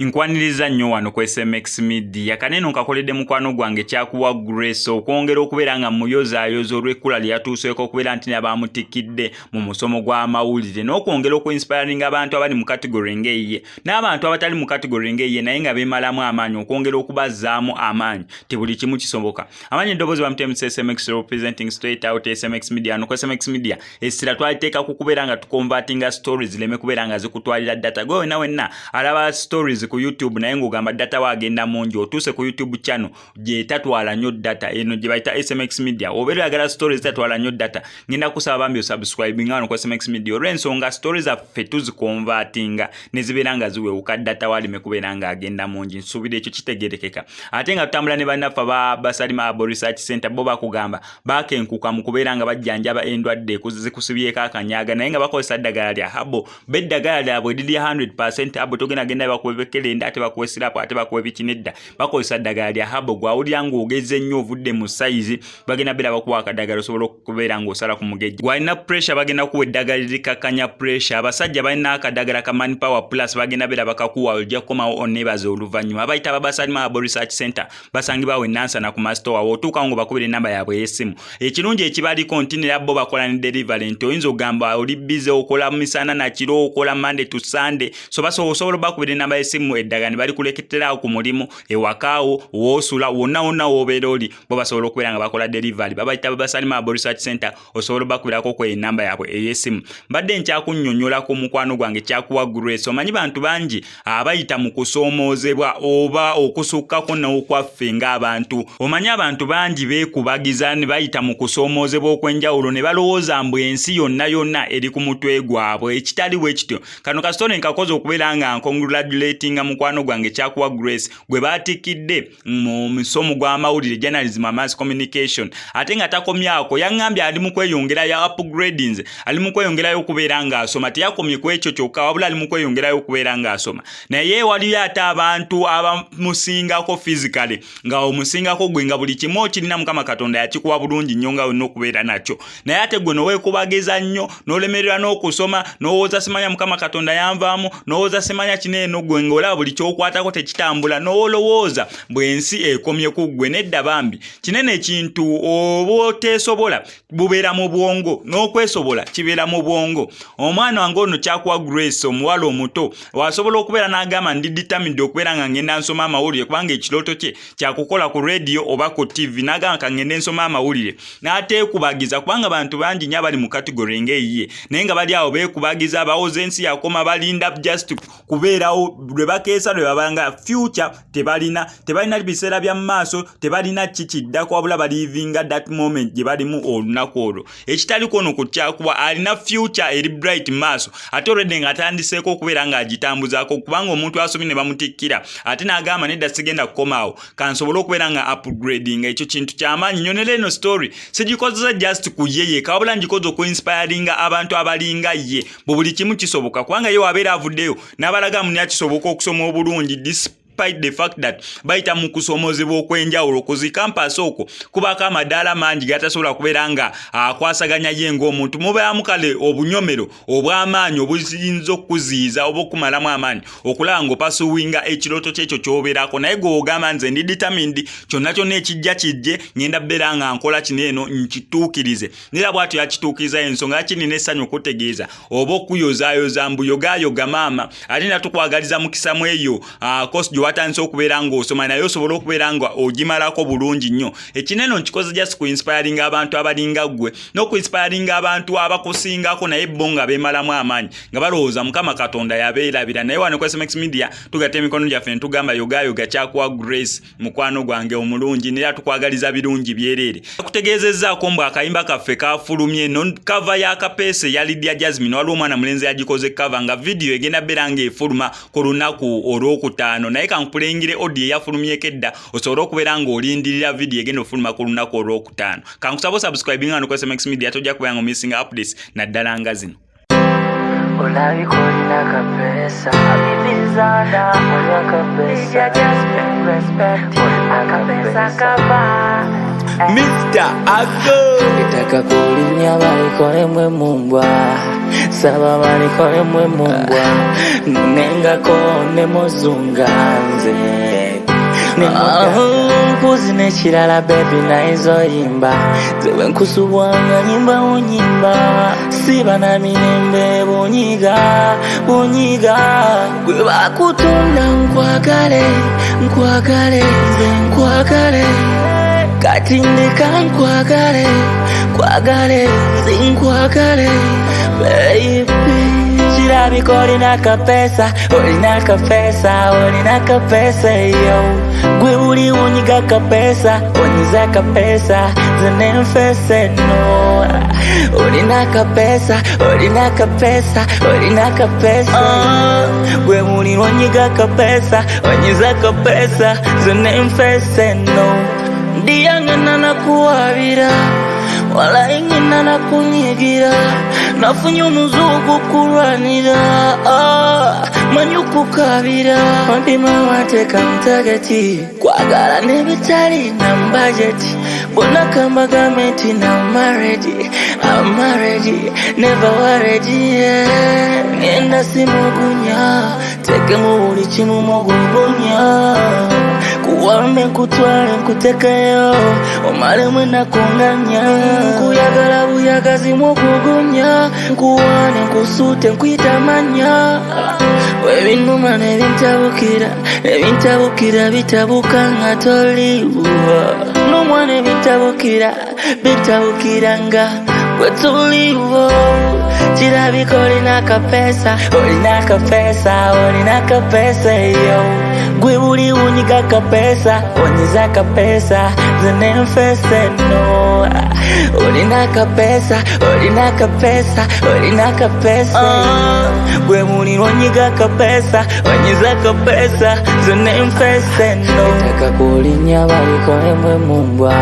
Nkwaniriza nnyo wano ku SMX Media. Kaneno nkakoledde mukwano gwange kyakuwa Grace okwongera okubeera nga muyozaayoza olw'ekkula lye yatuuseeko okubeera nti abamutikidde mu musomo gw'amawulire n'okwongera okuinspiringa abantu abali mu kategori ng'eye n'abantu abatali mu kategori ng'eye naye nga beemalamu amaanyi okwongera okubazzaamu amaanyi ti buli kimu kisoboka. Amaanyi eddoboozi bamutemesa SMX representing straight out SMX Media. Ano ku SMX Media essira twaliteeka ku kubeera nga tukonvatinga stories zireme kubeera nga zikutwalira data. Gwe wenna alaba stories ku YouTube naye ng'ogamba data wagenda mungi otuuse ku YouTube channel gye tatwala nnyo data eno gye bayita SMX Media. Obeera oyagala stories tatwala nnyo data ngenda kusaba bambi osubscribinga wano ku SMX Media olw'ensonga stories zaffe tuzikonvatinga ne zibeera nga ziwewuka data walime kubeera nga agenda mungi. Nsuubira ekyo kitegeerekeka. Ate nga tutambula ne bannaffe Basalima Abo Research Center bo bakugamba bakenkuka mu kubeera nga bajjanjaba endwadde zikusibyeko akanyaaga naye nga bakozesa ddagala lya Abo. Beddagala lyabwe liri 100% Abo togenda genda bakubekele ate bakuwe sirapu ate bakuwe bikinedda bakozesa ddagala lya Abo gwawulira ng'ogeze nnyo ovudde mu sayizi bagenda beera bakuwa akadagala osobola okubeera ng'osala ku mugejja. Gwalina pressure bagenda kuwa eddagala lirikakanya pressure. Abasajja balina akadagala ka Man Power Plus bagenda beera bakakuwa ojja kukomawo onneebaze oluvannyuma. Abayita Basalima Abo Research Center basangibwa we Nansana ku masitowa w'otuuka ngo bakubira ennamba yaabwe ey'essimu. Ekirungi ekibaliko nti ne bo bakola ne delivery nti oyinza ogamba oli bize okola misana na kiro okola Monday to Sunday so osobola bakubira ennamba y'essimu eddagala ne bali kuleketera ku mulimu ewakaawo w'osula wonna w'obeera oli bo basobola okubeera nga bakola delivery. Babayita Basalima Abo Research Center osobola bakubirako ku ennamba yaabwe ey'essimu. Mbadde nkyakunnyonnyola ku mukwano gwange kyakuwa Grace. Omanyi bantu bangi abayita mu kusoomoozebwa oba okusukkako n'okwaffe ng'abantu. Omanyi abantu bangi beekubagiza ne bayita mu kusoomoozebwa okw'enjawulo ne balowooza mbu ensi yonna eri ku mutwe gwabwe. Ekitali bwe kityo. Kano kasitone nkakoze okubeera nga nkongratulatinga mukwano gwange kyakuwa Grace gwe baatikidde mu musomo gw'amawulire journalism and mass communication. Ate nga takomyako yaŋŋambye ali mu kweyongerayo upgradings ali mu kweyongerayo okubeera ng'asoma teyakomye ku ekyo kyokka wabula ali mu kweyongerayo okubeera ng'asoma. Naye waliyo ate abantu abamusingako physically nga omusingako gwe nga buli kimu okirina Mukama Katonda yakikuwa bulungi nnyo nga olina okubeera nakyo. Naye ate gwe noweekubageza nnyo n'olemererwa n'okusoma n'owooza simanya Mukama Katonda yanvaamu n'owooza simanya kineeno gwe ng'olaba buli kyokwatako tekitambula n'olowooza bw'ensi ekomye ku ggwe. Nedda bambi kinene ekintu oba oteesobola bubeera mu bwongo n'okwesobola kibeera mu bwongo. Omwana wange ono kyakuwa Grace omuwala omuto wasobola okubeera n'agamba ndi determined okubeera nga ngenda nsoma amawulire kubanga ekirooto kye kyakukola ku radio oba ku TV n'agamba ka ngende nsoma amawulire n'ateekubagiza kubanga bantu bangi nnyo abali mu kategori ng'eyiye naye nga bali awo beekubagiza bawoza ensi yakoma balinda just kubeerawo lwe bakeesa lwe babanga future tebalina biseera bya maaso tebalina kikiddako wabula balivinga that moment gye balimu olunaku olwo. Ekitaliko ono ku kyakuba alina future eri bright maaso ate olwedde nga atandiseeko okubeera ng'agitambuzaako kubanga omuntu asomye ne bamutikkira ate n'agamba nedda sigenda kukomaawo kansobole okubeera nga upgrading. Ekyo kintu ky'amaanyi nnyo. Nera eno story sigikozesa just ku ye yekka wabula ngikoze okuinspiringa abantu abalinga ye buli kimu kisoboka kubanga ye wabeera avuddeyo n'abalaga muni akisoboka okusoma obulungi despite the fact that bayita mu kusoomozebwa okw'enjawulo ku zi campus okwo kubako amadaala mangi gatasobola kubeera nga akwasaganya ye ng'omuntu mubaamu kale obunyomero obw'amaanyi obuyinza okuziyiza oba okumalamu amaanyi okulaba ng'opasuwinga ekirooto kyekyo ky'obeerako naye gw'ogamba nze ndi determined kyonna kyonna ekijja kijje ngenda beera nga nkola kino eno nkituukirize. Nera bw'atyo yakituukiriza ensonga yakinina essanyu okutegeeza oba okuyozaayoza mbu yogaayoga maama ate natukwagaliza mukisa mu eyo kosi watandise okubeera ng'osoma naye osobola okubeera nga ogimalako bulungi nnyo. Ekinene nkikoze just kuinspiringa abantu abalinga ggwe n'okuinspiringa abantu abakusingako naye bo nga beemalamu amaanyi nga balowooza Mukama Katonda yabeerabira. Naye wano ku SMX Media tugatta emikono gyaffe ne tugamba yogaayoga kyakuwa Grace mukwano gwange omulungi naye tukwagaliza birungi byereere. Akutegeezezzaako mbu akayimba kaffe kafulumye no kava ya kapeese ya Lydia Jasmine waliwo omwana mulenzi yagikoze kava nga video egenda beera ng'efuluma ku lunaku olwokutaano naye kankupulengire audio yafulumyeko edda osobola okubeera ng'olindirira video egenda ofuluma ku lunaku olwokutaano. Kankusaba subscribing wano ku SMX Media tojja kubeera ng'omissing updates naddala nga zino. Olabikolina kapesa abibizana olwakapesa just respect olina kapesa kaba Mr. Ago Nitaka kulinya balikole mwe mumbwa Saba balikole mwe mumbwa Nenga kone mozunganze Nkuzi nechilala baby na izo imba Zewe nkusubwanga nyimba unyimba Siba na minembe bunyiga bunyiga Gwe bakutunda nkwagale nkwagale nkwagale Kati ndeka nkwagale nkwagale nkwagale baby Chirabiko olinaka pesa, olinaka pesa yo Gwe uli unyiga pesa, onyiza pesa Zenefese no Olinaka pesa, olinaka pesa Gwe uli unyiga pesa, onyiza pesa Zenefese no Ndiyangana na kuwabira Wala ingina na kunyigira Nafunye umuzugu kurwanira Manyuku kabira Wampima wateka mtageti Kwagala nebitali na mbajeti Bona kamba gameti na I'm married, never worried, yeah Ngenda simugunya Teke muhuli chimu mugunya Kuwame kutwale nkutekeyo Omale mwena kunganya Kuyagala buyagazi mukugunya Kuwane nkusute nkwitamanya Webinuma nebintabukira bitabuka nga toliwa Numwane bitabukira nga wetuliwo Chirabiko olinaka pesa yo Gwe uli unyiga pesa, onyiza pesa Zenefese no Olinaka pesa Gwe uli unyiga pesa, onyiza pesa Zenefese no Nitaka kulinya balikole mwe mumbwa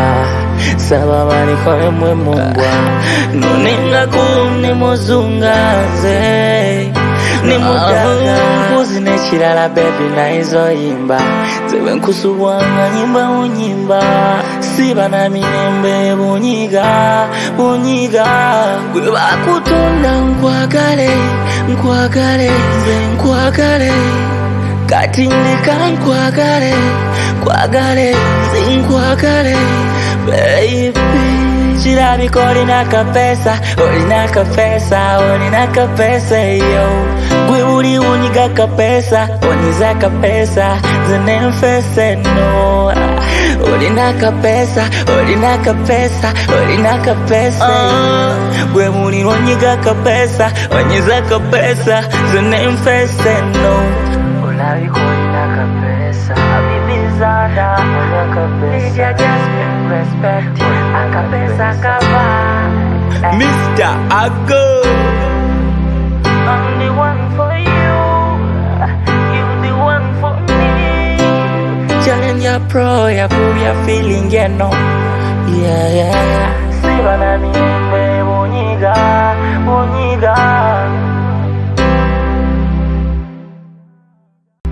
Saba balikole mwe mumbwa Nunenga kune mozungaze Nimudaga Nkuzi nechilala baby na izo imba Zewe nkusubwanga nyimba unyimba Siba na minembe bunyiga Gwe bakutunda nkwagale Kati ndeka nkwagale baby Chirabiko olinaka pesa yo Gwe uli unyiga pesa, onyiza pesa Zenefese no Olinaka pesa Gwe uli unyiga pesa, onyiza pesa Zenefese no Olabiko olinaka pesa Abibizada Olinaka pesa Jasmine respect Akapesa kava Mr. Ago I'm the one for you the one for me Challenge your pro, ya prove your feeling, yeah no Yeah Siba na minembe bunyiga